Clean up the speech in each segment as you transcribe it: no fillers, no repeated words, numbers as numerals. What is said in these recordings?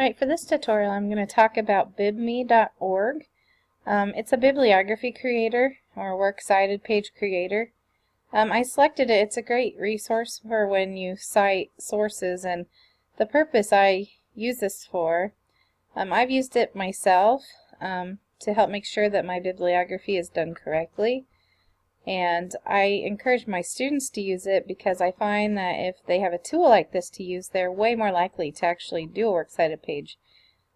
Alright, for this tutorial I'm going to talk about Bibme.org. It's a bibliography creator or works cited page creator. I selected it. It's a great resource for when you cite sources, and the purpose I use this for, I've used it myself to help make sure that my bibliography is done correctly. And I encourage my students to use it because I find that if they have a tool like this to use, they're way more likely to actually do a works cited page.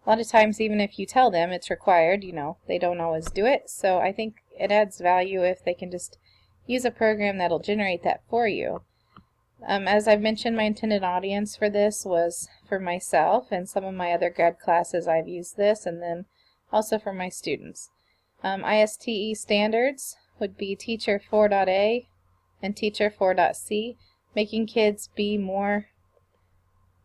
A lot of times, even if you tell them it's required, they don't always do it. So I think it adds value if they can just use a program that'll generate that for you. As I've mentioned, my intended audience for this was for myself, and some of my other grad classes I've used this, and then also for my students. ISTE standards would be Teacher 4.A and Teacher 4.C, making kids be more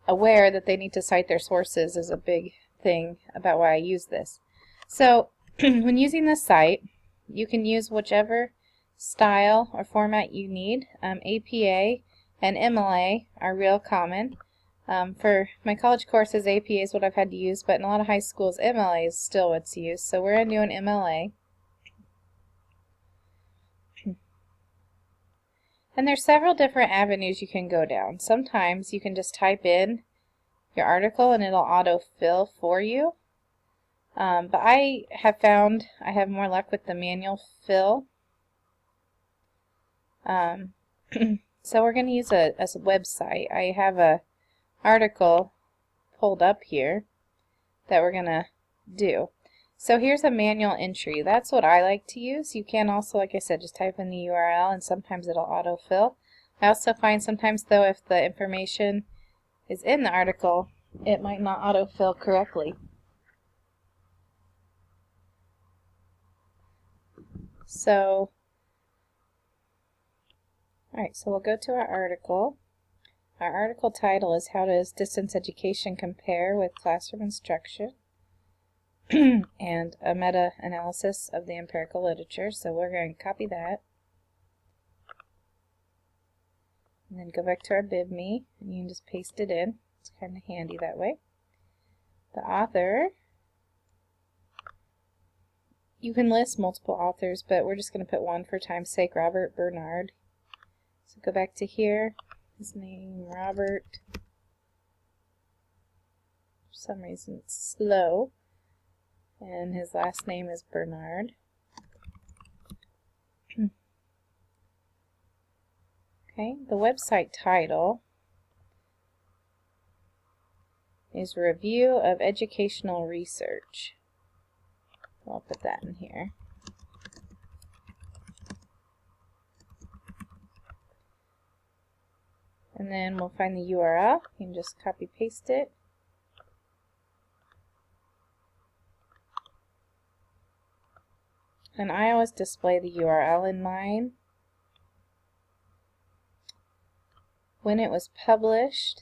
aware that they need to cite their sources is a big thing about why I use this. So when using this site, you can use whichever style or format you need. APA and MLA are real common. For my college courses, APA is what I've had to use, but in a lot of high schools, MLA is still what's used. So we're going to do an MLA. And there's several different avenues you can go down. Sometimes you can just type in your article and it'll auto-fill for you. But I have found I have more luck with the manual fill. So we're going to use a website. I have a article pulled up here that we're going to do. So here's a manual entry. That's what I like to use. You can also, like I said, just type in the URL and sometimes it'll autofill. I also find sometimes, though, if the information is in the article, it might not autofill correctly. So, alright, so we'll go to our article. Our article title is How Does Distance Education Compare with Classroom Instruction? And a meta-analysis of the empirical literature. So we're going to copy that. And then go back to our Bibme, and you can just paste it in. It's kind of handy that way. The author, you can list multiple authors, but we're just going to put one for time's sake, Robert Bernard. So go back to here, his name, Robert. For some reason it's slow. And his last name is Bernard. Okay, the website title is Review of Educational Research. I'll put that in here. And then we'll find the URL. You can just copy paste it. And I always display the URL in mine. When it was published,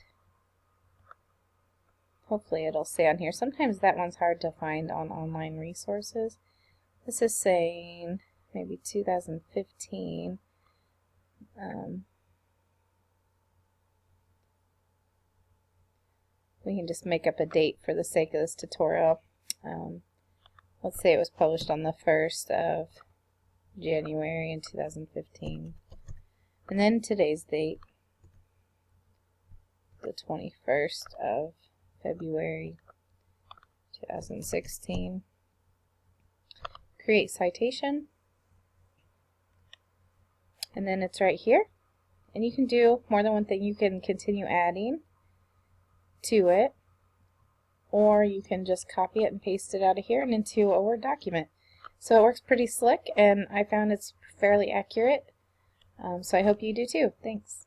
hopefully it'll say on here. Sometimes that one's hard to find on online resources. This is saying maybe 2015. We can just make up a date for the sake of this tutorial. Let's say it was published on the 1st of January in 2015. And then today's date, the 21st of February 2016. Create citation. And then it's right here. And you can do more than one thing. You can continue adding to it, or you can just copy it and paste it out of here and into a Word document. So it works pretty slick, and I found it's fairly accurate. So I hope you do too. Thanks.